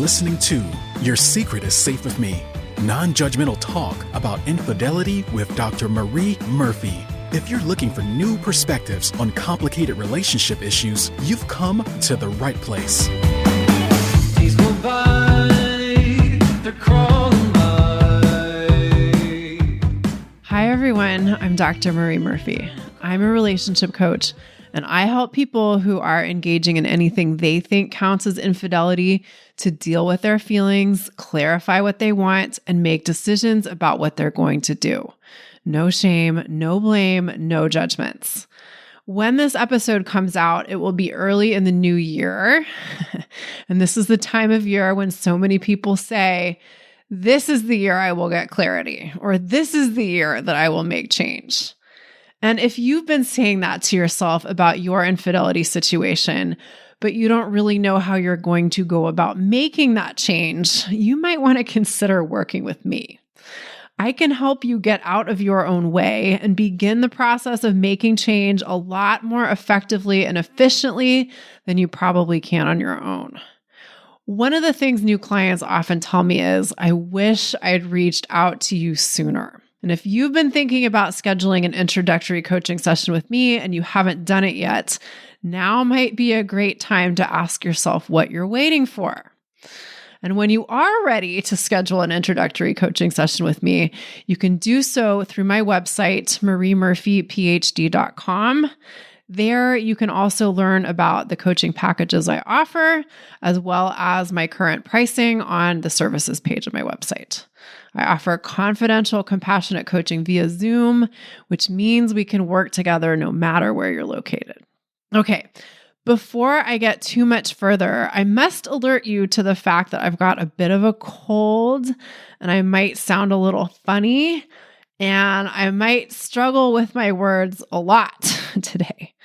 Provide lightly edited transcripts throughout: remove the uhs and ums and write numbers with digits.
listening to Your Secret is Safe with Me, non-judgmental talk about infidelity with Dr. Marie Murphy. If you're looking for new perspectives on complicated relationship issues, you've come to the right place. Days go by, they're crawling by. Hi, everyone. I'm Dr. Marie Murphy. I'm a relationship coach, and I help people who are engaging in anything they think counts as infidelity to deal with their feelings, clarify what they want, and make decisions about what they're going to do. No shame, no blame, no judgments. When this episode comes out, it will be early in the new year. And this is the time of year when so many people say, this is the year I will get clarity, or this is the year that I will make change. And if you've been saying that to yourself about your infidelity situation, but you don't really know how you're going to go about making that change, you might want to consider working with me. I can help you get out of your own way and begin the process of making change a lot more effectively and efficiently than you probably can on your own. One of the things new clients often tell me is, I wish I'd reached out to you sooner. And if you've been thinking about scheduling an introductory coaching session with me and you haven't done it yet, now might be a great time to ask yourself what you're waiting for. And when you are ready to schedule an introductory coaching session with me, you can do so through my website, mariemurphyphd.com. There, you can also learn about the coaching packages I offer, as well as my current pricing on the services page of my website. I offer confidential, compassionate coaching via Zoom, which means we can work together no matter where you're located. Okay, before I get too much further, I must alert you to the fact that I've got a bit of a cold and I might sound a little funny and I might struggle with my words a lot today.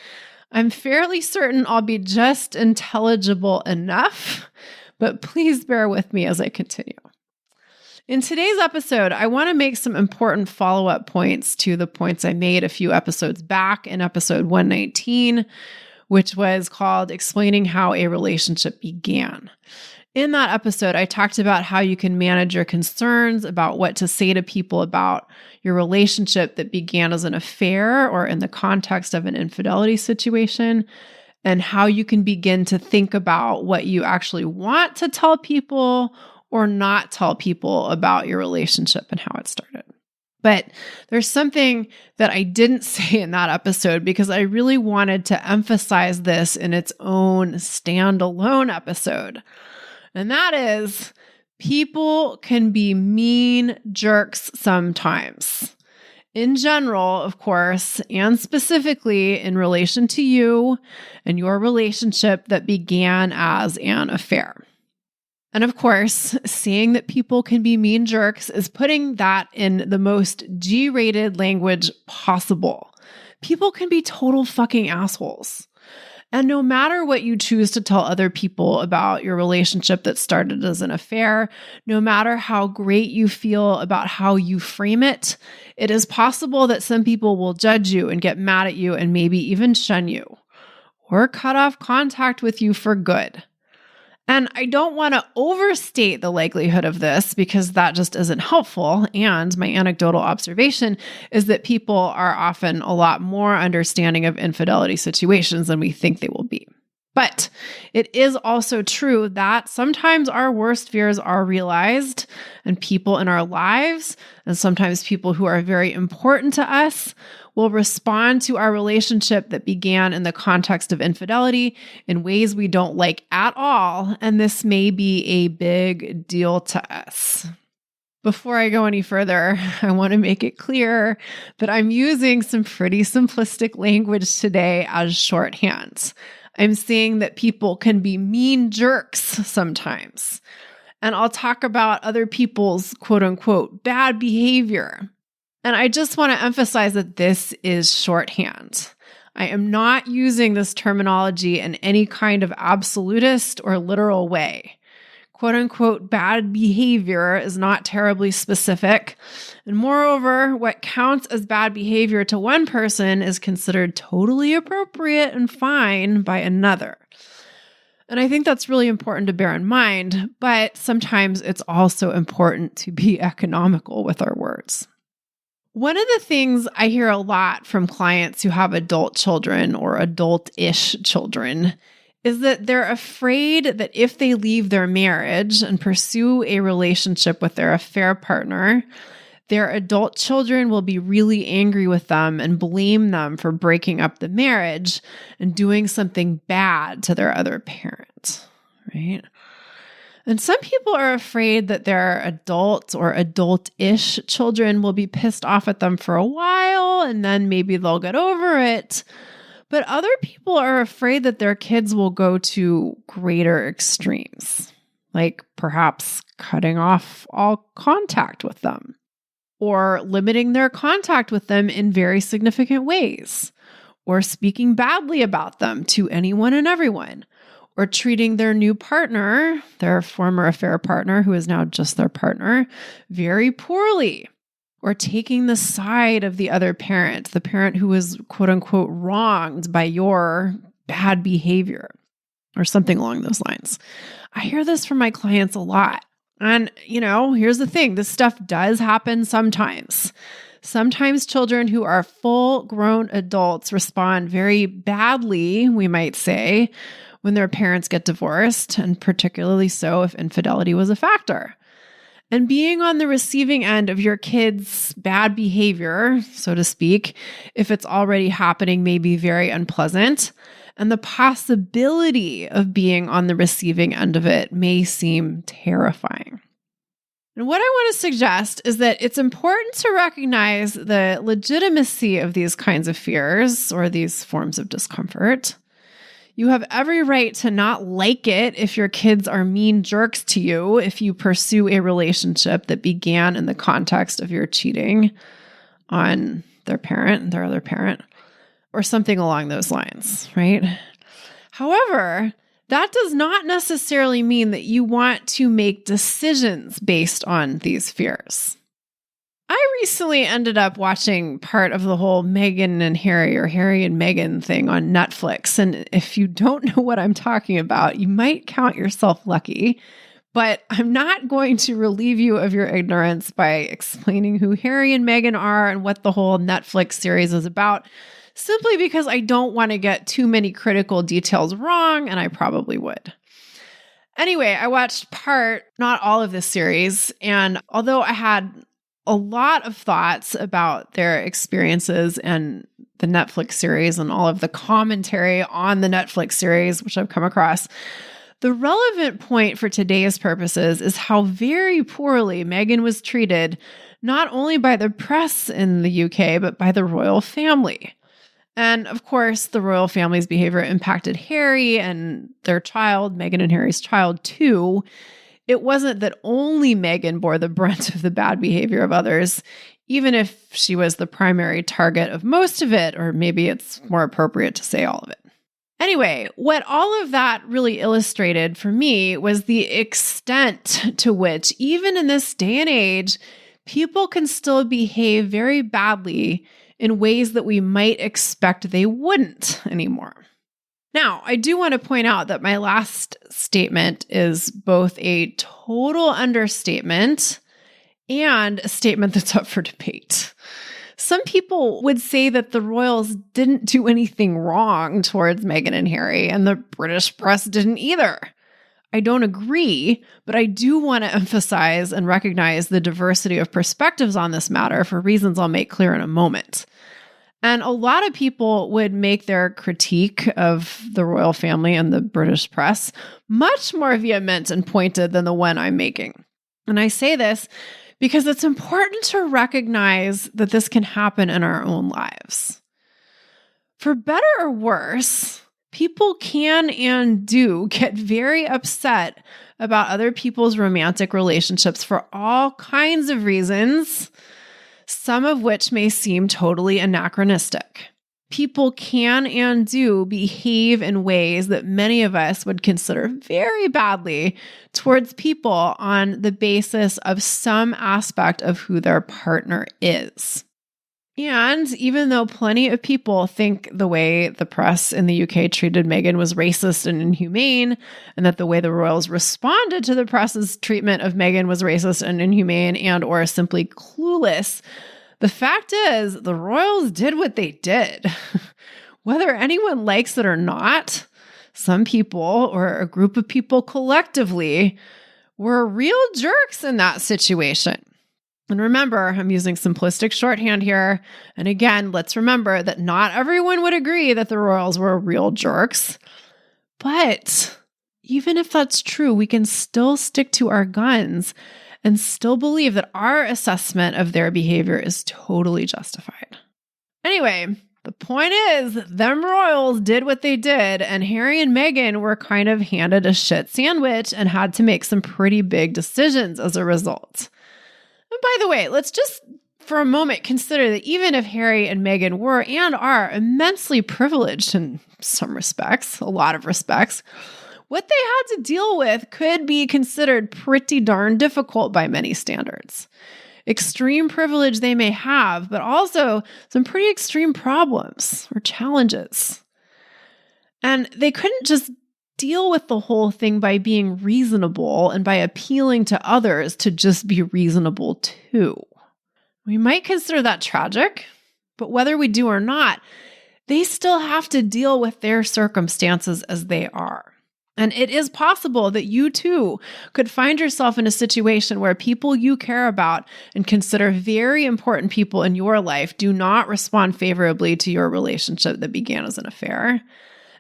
I'm fairly certain I'll be just intelligible enough, but please bear with me as I continue. In today's episode, I want to make some important follow-up points to the points I made a few episodes back in episode 119, which was called Explaining How a Relationship Began. In that episode, I talked about how you can manage your concerns about what to say to people about your relationship that began as an affair or in the context of an infidelity situation, and how you can begin to think about what you actually want to tell people or not tell people about your relationship and how it started. But there's something that I didn't say in that episode because I really wanted to emphasize this in its own standalone episode. And that is, people can be mean jerks sometimes. In general, of course, and specifically in relation to you and your relationship that began as an affair. And of course, saying that people can be mean jerks is putting that in the most G-rated language possible. People can be total fucking assholes. And no matter what you choose to tell other people about your relationship that started as an affair, no matter how great you feel about how you frame it, it is possible that some people will judge you and get mad at you and maybe even shun you or cut off contact with you for good. And I don't want to overstate the likelihood of this because that just isn't helpful. And my anecdotal observation is that people are often a lot more understanding of infidelity situations than we think they will be. But it is also true that sometimes our worst fears are realized, and people in our lives, and sometimes people who are very important to us, will respond to our relationship that began in the context of infidelity in ways we don't like at all, and this may be a big deal to us. Before I go any further, I want to make it clear that I'm using some pretty simplistic language today as shorthand. I'm saying that people can be mean jerks sometimes. And I'll talk about other people's quote unquote bad behavior. And I just want to emphasize that this is shorthand. I am not using this terminology in any kind of absolutist or literal way. Quote unquote bad behavior is not terribly specific. And moreover, what counts as bad behavior to one person is considered totally appropriate and fine by another. And I think that's really important to bear in mind, but sometimes it's also important to be economical with our words. One of the things I hear a lot from clients who have adult children or adult-ish children is that they're afraid that if they leave their marriage and pursue a relationship with their affair partner, their adult children will be really angry with them and blame them for breaking up the marriage and doing something bad to their other parent, right? And some people are afraid that their adult or adult-ish children will be pissed off at them for a while and then maybe they'll get over it. But other people are afraid that their kids will go to greater extremes, like perhaps cutting off all contact with them, or limiting their contact with them in very significant ways, or speaking badly about them to anyone and everyone, or treating their new partner, their former affair partner, who is now just their partner, very poorly, or taking the side of the other parent, the parent who was quote unquote wronged by your bad behavior, or something along those lines. I hear this from my clients a lot. And, here's the thing. This stuff does happen sometimes. Sometimes children who are full-grown adults respond very badly, we might say, when their parents get divorced, and particularly so if infidelity was a factor. And being on the receiving end of your kids' bad behavior, so to speak, if it's already happening, may be very unpleasant. And the possibility of being on the receiving end of it may seem terrifying. And what I want to suggest is that it's important to recognize the legitimacy of these kinds of fears or these forms of discomfort. You have every right to not like it if your kids are mean jerks to you, if you pursue a relationship that began in the context of your cheating on their parent, their other parent, or something along those lines, right? However, that does not necessarily mean that you want to make decisions based on these fears. I recently ended up watching part of the whole Meghan and Harry or Harry and Meghan thing on Netflix. And if you don't know what I'm talking about, you might count yourself lucky. But I'm not going to relieve you of your ignorance by explaining who Harry and Meghan are and what the whole Netflix series is about, simply because I don't want to get too many critical details wrong, and I probably would. Anyway, I watched not all of this series, and although I had a lot of thoughts about their experiences and the Netflix series and all of the commentary on the Netflix series, which I've come across, the relevant point for today's purposes is how very poorly Meghan was treated, not only by the press in the UK, but by the royal family. And of course, the royal family's behavior impacted Harry and their child, Meghan and Harry's child, too. It wasn't that only Meghan bore the brunt of the bad behavior of others, even if she was the primary target of most of it, or maybe it's more appropriate to say all of it. Anyway, what all of that really illustrated for me was the extent to which, even in this day and age, people can still behave very badly in ways that we might expect they wouldn't anymore. Now, I do want to point out that my last statement is both a total understatement and a statement that's up for debate. Some people would say that the royals didn't do anything wrong towards Meghan and Harry, and the British press didn't either. I don't agree, but I do want to emphasize and recognize the diversity of perspectives on this matter for reasons I'll make clear in a moment. And a lot of people would make their critique of the royal family and the British press much more vehement and pointed than the one I'm making. And I say this because it's important to recognize that this can happen in our own lives. For better or worse, people can and do get very upset about other people's romantic relationships for all kinds of reasons, some of which may seem totally anachronistic. People can and do behave in ways that many of us would consider very badly towards people on the basis of some aspect of who their partner is. And even though plenty of people think the way the press in the UK treated Meghan was racist and inhumane, and that the way the royals responded to the press's treatment of Meghan was racist and inhumane and or simply clueless, the fact is the royals did what they did. Whether anyone likes it or not, some people or a group of people collectively were real jerks in that situation. And remember, I'm using simplistic shorthand here. And again, let's remember that not everyone would agree that the royals were real jerks. But even if that's true, we can still stick to our guns and still believe that our assessment of their behavior is totally justified. Anyway, the point is, them royals did what they did, and Harry and Meghan were kind of handed a shit sandwich and had to make some pretty big decisions as a result. And by the way, let's just for a moment consider that even if Harry and Meghan were and are immensely privileged in some respects, a lot of respects, what they had to deal with could be considered pretty darn difficult by many standards. Extreme privilege they may have, but also some pretty extreme problems or challenges. And they couldn't just deal with the whole thing by being reasonable and by appealing to others to just be reasonable too. We might consider that tragic, but whether we do or not, they still have to deal with their circumstances as they are. And it is possible that you too could find yourself in a situation where people you care about and consider very important people in your life do not respond favorably to your relationship that began as an affair.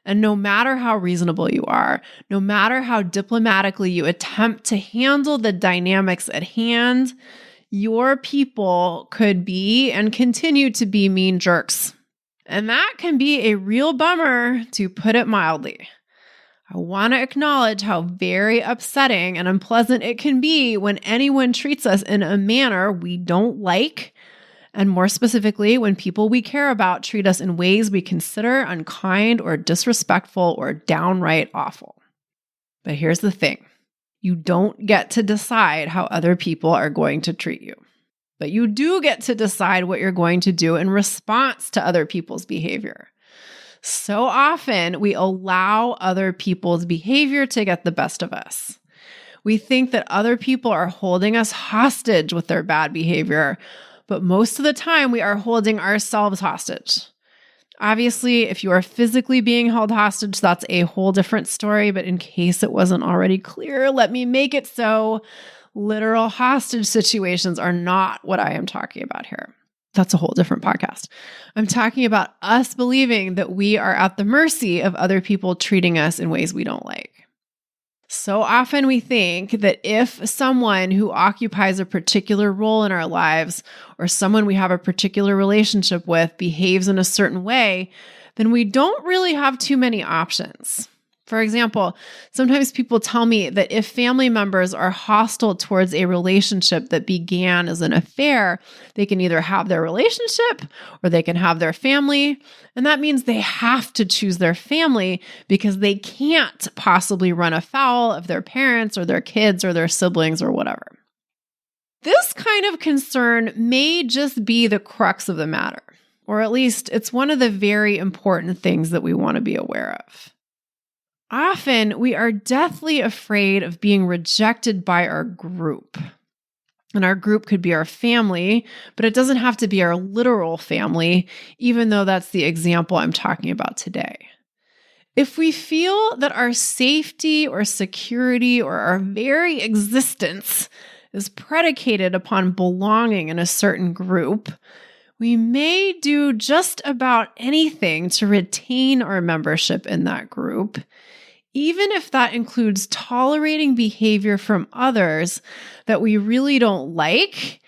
And no matter how reasonable you are, no matter how diplomatically you attempt to handle the dynamics at hand, your people could be and continue to be mean jerks. And that can be a real bummer, to put it mildly. I want to acknowledge how very upsetting and unpleasant it can be when anyone treats us in a manner we don't like, and more specifically, when people we care about treat us in ways we consider unkind or disrespectful or downright awful. But here's the thing. You don't get to decide how other people are going to treat you. But you do get to decide what you're going to do in response to other people's behavior. So often, we allow other people's behavior to get the best of us. We think that other people are holding us hostage with their bad behavior, but most of the time we are holding ourselves hostage. Obviously, if you are physically being held hostage, that's a whole different story, but in case it wasn't already clear, let me make it so. Literal hostage situations are not what I am talking about here. That's a whole different podcast. I'm talking about us believing that we are at the mercy of other people treating us in ways we don't like. So often we think that if someone who occupies a particular role in our lives or someone we have a particular relationship with behaves in a certain way, then we don't really have too many options. For example, sometimes people tell me that if family members are hostile towards a relationship that began as an affair, they can either have their relationship or they can have their family. And that means they have to choose their family because they can't possibly run afoul of their parents or their kids or their siblings or whatever. This kind of concern may just be the crux of the matter, or at least it's one of the very important things that we want to be aware of. Often, we are deathly afraid of being rejected by our group. And our group could be our family, but it doesn't have to be our literal family, even though that's the example I'm talking about today. If we feel that our safety or security or our very existence is predicated upon belonging in a certain group, we may do just about anything to retain our membership in that group, even if that includes tolerating behavior from others that we really don't like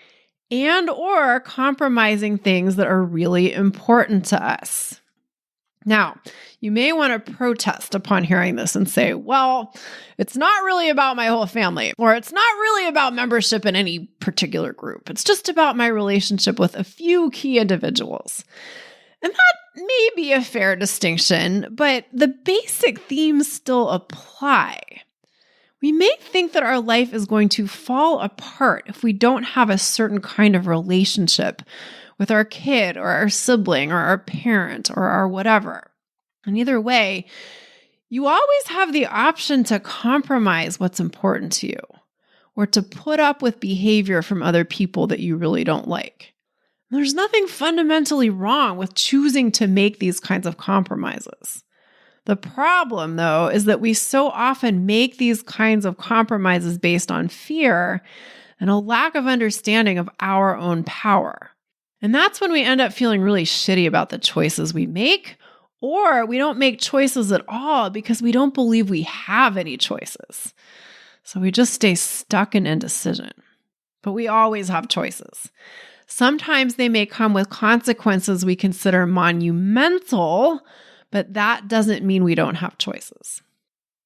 and or compromising things that are really important to us. Now, you may want to protest upon hearing this and say, well, it's not really about my whole family, or it's not really about membership in any particular group. It's just about my relationship with a few key individuals. And that may be a fair distinction, but the basic themes still apply. We may think that our life is going to fall apart if we don't have a certain kind of relationship with our kid or our sibling or our parent or our whatever. And either way, you always have the option to compromise what's important to you or to put up with behavior from other people that you really don't like. There's nothing fundamentally wrong with choosing to make these kinds of compromises. The problem, though, is that we so often make these kinds of compromises based on fear and a lack of understanding of our own power. And that's when we end up feeling really shitty about the choices we make, or we don't make choices at all because we don't believe we have any choices. So we just stay stuck in indecision. But we always have choices. Sometimes they may come with consequences we consider monumental, but that doesn't mean we don't have choices.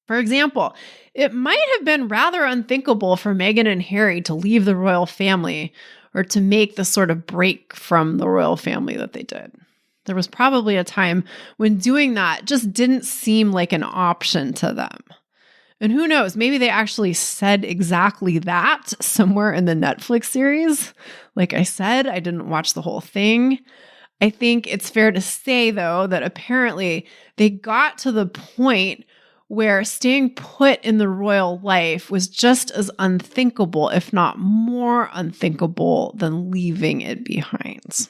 For example, it might have been rather unthinkable for Meghan and Harry to leave the royal family or to make the sort of break from the royal family that they did. There was probably a time when doing that just didn't seem like an option to them. And who knows, maybe they actually said exactly that somewhere in the Netflix series. Like I said, I didn't watch the whole thing. I think it's fair to say, though, that apparently they got to the point where staying put in the royal life was just as unthinkable, if not more unthinkable, than leaving it behind.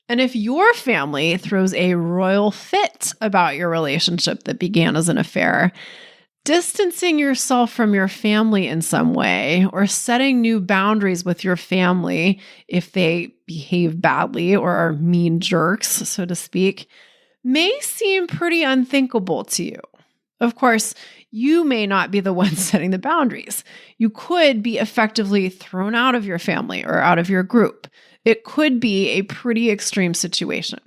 And if your family throws a royal fit about your relationship that began as an affair, distancing yourself from your family in some way or setting new boundaries with your family if they behave badly or are mean jerks, so to speak, may seem pretty unthinkable to you. Of course, you may not be the one setting the boundaries. You could be effectively thrown out of your family or out of your group. It could be a pretty extreme situation.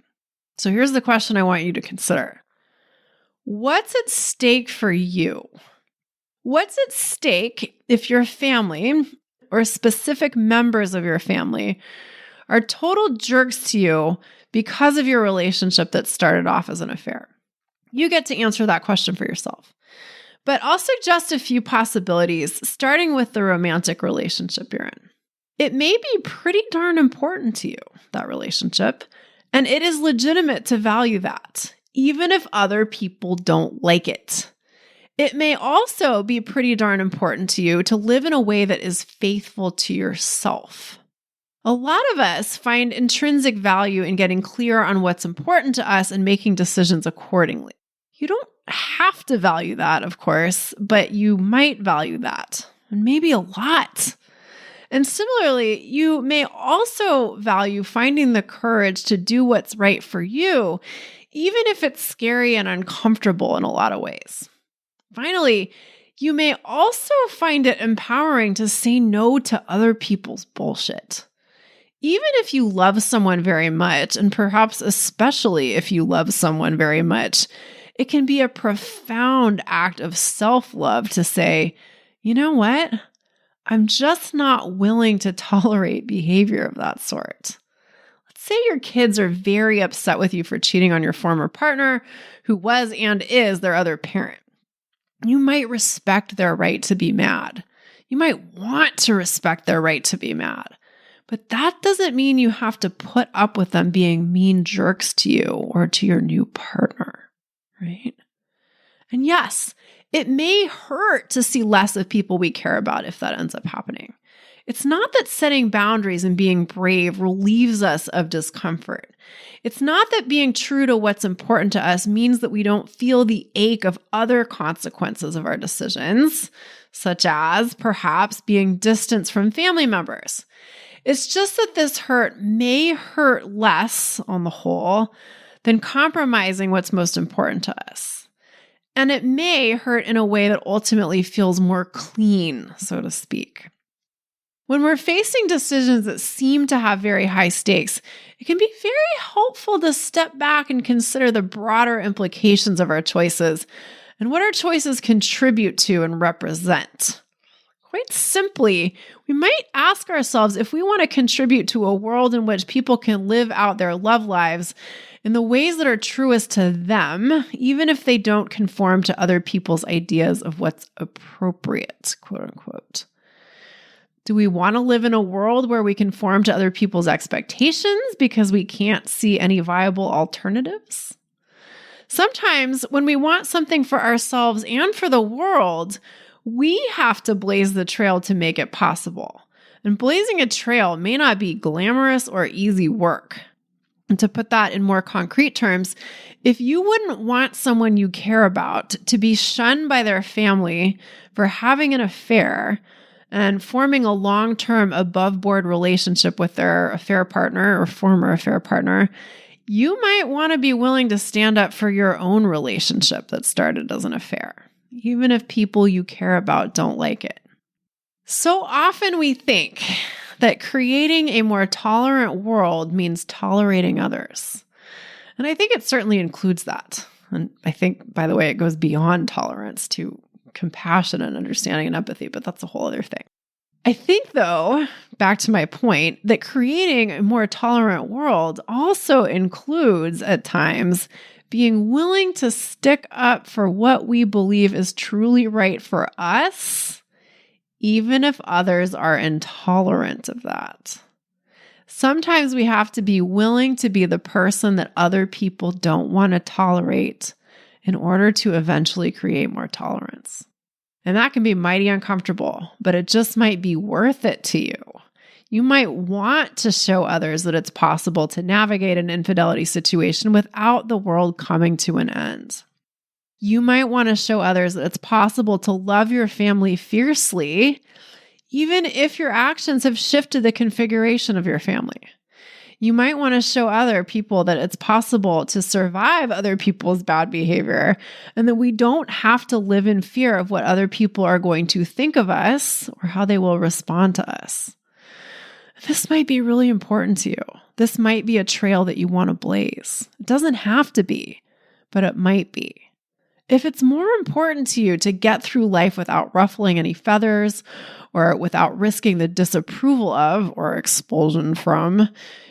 So here's the question I want you to consider. What's at stake for you? What's at stake if your family or specific members of your family are total jerks to you because of your relationship that started off as an affair? You get to answer that question for yourself. But I'll suggest a few possibilities, starting with the romantic relationship you're in. It may be pretty darn important to you, that relationship, and it is legitimate to value that, even if other people don't like it. It may also be pretty darn important to you to live in a way that is faithful to yourself. A lot of us find intrinsic value in getting clear on what's important to us and making decisions accordingly. You don't have to value that, of course, but you might value that, and maybe a lot. And similarly, you may also value finding the courage to do what's right for you, even if it's scary and uncomfortable in a lot of ways. Finally, you may also find it empowering to say no to other people's bullshit. Even if you love someone very much, and perhaps especially if you love someone very much, it can be a profound act of self-love to say, you know what? I'm just not willing to tolerate behavior of that sort. Let's say your kids are very upset with you for cheating on your former partner, who was and is their other parent. You might respect their right to be mad. You might want to respect their right to be mad. But that doesn't mean you have to put up with them being mean jerks to you or to your new partner, right? And yes, it may hurt to see less of people we care about if that ends up happening. It's not that setting boundaries and being brave relieves us of discomfort. It's not that being true to what's important to us means that we don't feel the ache of other consequences of our decisions, such as perhaps being distanced from family members. It's just that this hurt may hurt less on the whole than compromising what's most important to us. And it may hurt in a way that ultimately feels more clean, so to speak. When we're facing decisions that seem to have very high stakes, it can be very helpful to step back and consider the broader implications of our choices and what our choices contribute to and represent. Quite simply, we might ask ourselves if we want to contribute to a world in which people can live out their love lives in the ways that are truest to them, even if they don't conform to other people's ideas of what's appropriate, quote unquote. Do we want to live in a world where we conform to other people's expectations because we can't see any viable alternatives? Sometimes when we want something for ourselves and for the world, we have to blaze the trail to make it possible. And blazing a trail may not be glamorous or easy work. And to put that in more concrete terms, if you wouldn't want someone you care about to be shunned by their family for having an affair and forming a long-term above-board relationship with their affair partner or former affair partner, you might want to be willing to stand up for your own relationship that started as an affair, even if people you care about don't like it. So often we think that creating a more tolerant world means tolerating others. And I think it certainly includes that. And I think, by the way, it goes beyond tolerance to compassion and understanding and empathy, but that's a whole other thing. I think, though, back to my point, that creating a more tolerant world also includes, at times, being willing to stick up for what we believe is truly right for us, even if others are intolerant of that. Sometimes we have to be willing to be the person that other people don't want to tolerate in order to eventually create more tolerance. And that can be mighty uncomfortable, but it just might be worth it to you. You might want to show others that it's possible to navigate an infidelity situation without the world coming to an end. You might want to show others that it's possible to love your family fiercely, even if your actions have shifted the configuration of your family. You might want to show other people that it's possible to survive other people's bad behavior and that we don't have to live in fear of what other people are going to think of us or how they will respond to us. This might be really important to you. This might be a trail that you want to blaze. It doesn't have to be, but it might be. If it's more important to you to get through life without ruffling any feathers or without risking the disapproval of or expulsion from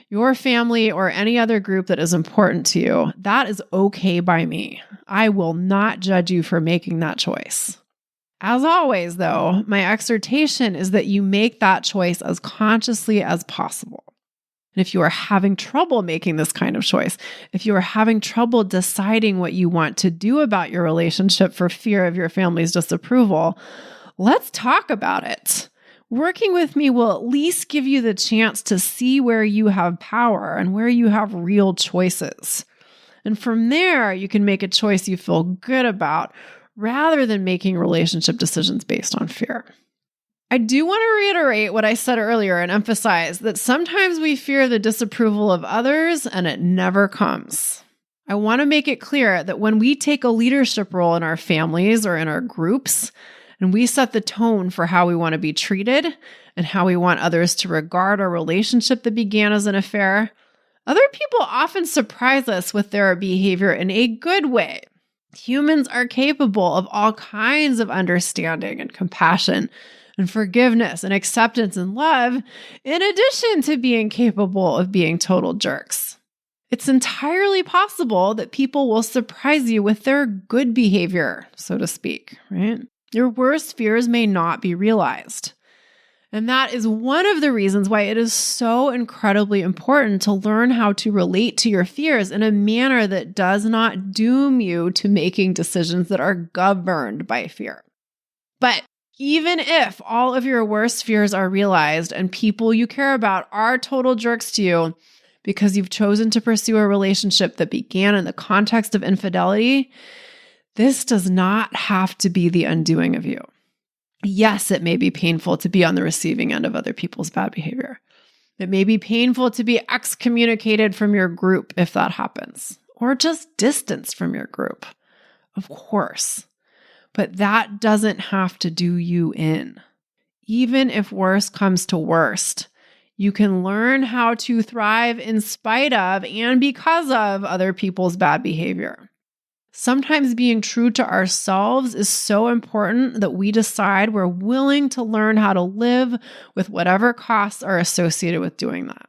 your family or any other group that is important to you, that is okay by me. I will not judge you for making that choice. As always, though, my exhortation is that you make that choice as consciously as possible. And if you are having trouble making this kind of choice, if you are having trouble deciding what you want to do about your relationship for fear of your family's disapproval, let's talk about it. Working with me will at least give you the chance to see where you have power and where you have real choices. And from there, you can make a choice you feel good about rather than making relationship decisions based on fear. I do want to reiterate what I said earlier and emphasize that sometimes we fear the disapproval of others and it never comes. I want to make it clear that when we take a leadership role in our families or in our groups, and we set the tone for how we want to be treated and how we want others to regard our relationship that began as an affair, other people often surprise us with their behavior in a good way. Humans are capable of all kinds of understanding and compassion and forgiveness and acceptance and love, in addition to being capable of being total jerks. It's entirely possible that people will surprise you with their good behavior, so to speak, right? Your worst fears may not be realized. And that is one of the reasons why it is so incredibly important to learn how to relate to your fears in a manner that does not doom you to making decisions that are governed by fear. But even if all of your worst fears are realized and people you care about are total jerks to you because you've chosen to pursue a relationship that began in the context of infidelity, this does not have to be the undoing of you. Yes, it may be painful to be on the receiving end of other people's bad behavior. It may be painful to be excommunicated from your group if that happens, or just distanced from your group. Of course. But that doesn't have to do you in. Even if worst comes to worst, you can learn how to thrive in spite of and because of other people's bad behavior. Sometimes being true to ourselves is so important that we decide we're willing to learn how to live with whatever costs are associated with doing that.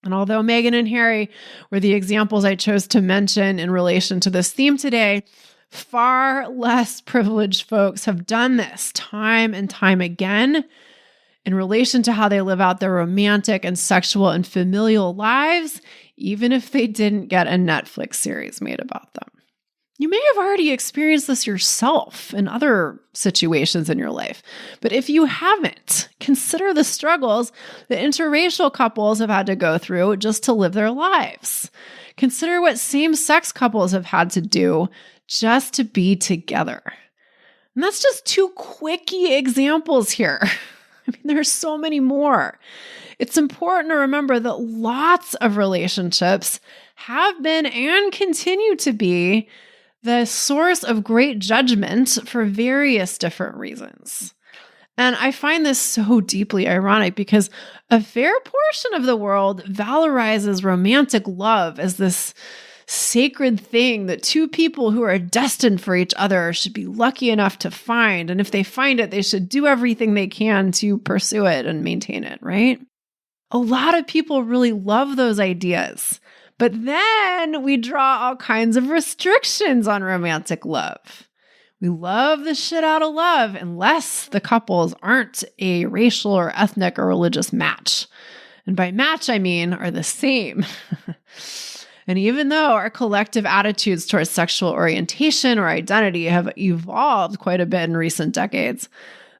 And although Megan and Harry were the examples I chose to mention in relation to this theme today, far less privileged folks have done this time and time again. in relation to how they live out their romantic and sexual and familial lives, even if they didn't get a Netflix series made about them. You may have already experienced this yourself in other situations in your life, but if you haven't, consider the struggles that interracial couples have had to go through just to live their lives. Consider what same-sex couples have had to do just to be together. And that's just two quickie examples here. I mean, there's so many more. It's important to remember that lots of relationships have been and continue to be the source of great judgment for various different reasons. And I find this so deeply ironic because a fair portion of the world valorizes romantic love as this sacred thing that two people who are destined for each other should be lucky enough to find. And if they find it, they should do everything they can to pursue it and maintain it, right? A lot of people really love those ideas. But then we draw all kinds of restrictions on romantic love. We love the shit out of love unless the couples aren't a racial or ethnic or religious match. And by match, I mean are the same. And even though our collective attitudes towards sexual orientation or identity have evolved quite a bit in recent decades,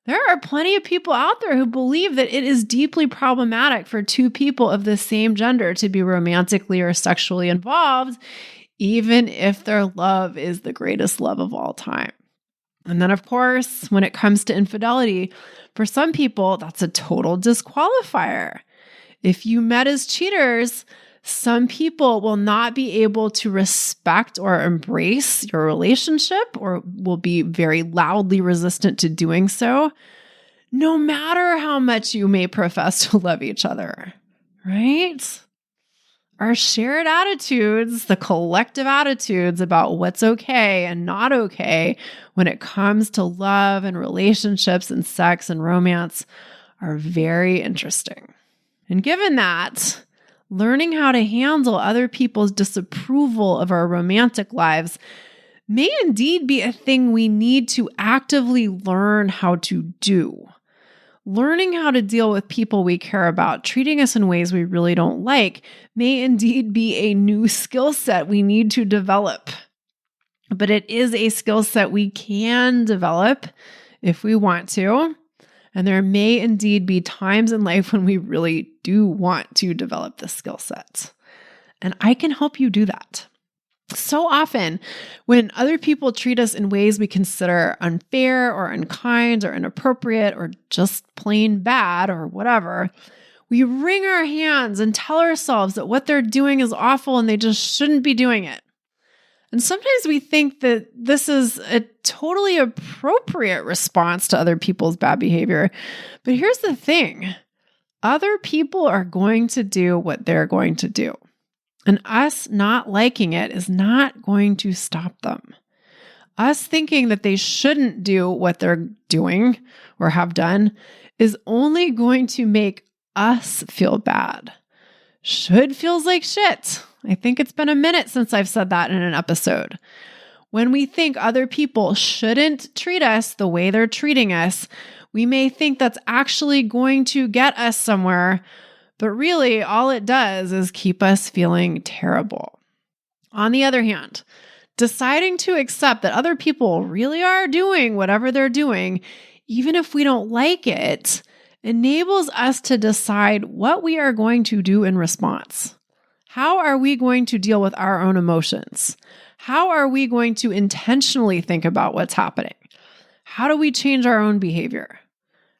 there are plenty of people out there who believe that it is deeply problematic for two people of the same gender to be romantically or sexually involved, even if their love is the greatest love of all time. And then, of course, when it comes to infidelity, for some people, that's a total disqualifier. If you met as cheaters, some people will not be able to respect or embrace your relationship or will be very loudly resistant to doing so, no matter how much you may profess to love each other, right? Our shared attitudes, the collective attitudes about what's okay and not okay when it comes to love and relationships and sex and romance are very interesting. And given that, learning how to handle other people's disapproval of our romantic lives may indeed be a thing we need to actively learn how to do. Learning how to deal with people we care about treating us in ways we really don't like may indeed be a new skill set we need to develop. But it is a skill set we can develop if we want to. And there may indeed be times in life when we really do want to develop this skill set. And I can help you do that. So often, when other people treat us in ways we consider unfair or unkind or inappropriate or just plain bad or whatever, we wring our hands and tell ourselves that what they're doing is awful and they just shouldn't be doing it. And sometimes we think that this is a totally appropriate response to other people's bad behavior. But here's the thing. Other people are going to do what they're going to do. And us not liking it is not going to stop them. Us thinking that they shouldn't do what they're doing or have done is only going to make us feel bad. Should feels like shit. I think it's been a minute since I've said that in an episode. When we think other people shouldn't treat us the way they're treating us, we may think that's actually going to get us somewhere, but really all it does is keep us feeling terrible. On the other hand, deciding to accept that other people really are doing whatever they're doing, even if we don't like it, enables us to decide what we are going to do in response. How are we going to deal with our own emotions? How are we going to intentionally think about what's happening? How do we change our own behavior?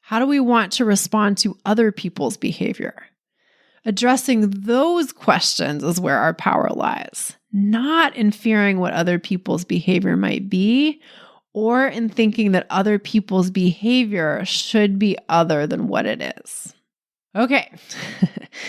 How do we want to respond to other people's behavior? Addressing those questions is where our power lies, not in fearing what other people's behavior might be or in thinking that other people's behavior should be other than what it is. Okay,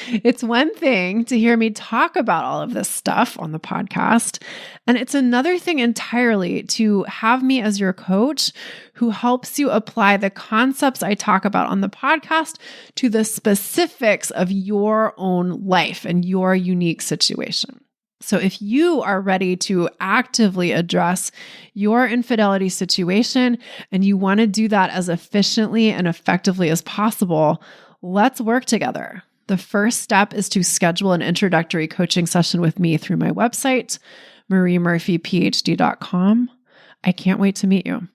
it's one thing to hear me talk about all of this stuff on the podcast, and it's another thing entirely to have me as your coach who helps you apply the concepts I talk about on the podcast to the specifics of your own life and your unique situation. So if you are ready to actively address your infidelity situation and you want to do that as efficiently and effectively as possible, let's work together. The first step is to schedule an introductory coaching session with me through my website, mariemurphyphd.com. I can't wait to meet you.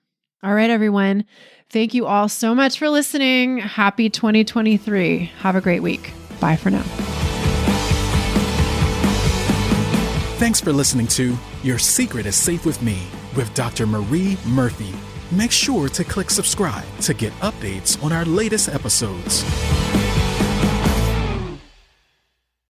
All right, everyone. Thank you all so much for listening. Happy 2023. Have a great week. Bye for now. Thanks for listening to Your Secret is Safe with Me with Dr. Marie Murphy. Make sure to click subscribe to get updates on our latest episodes.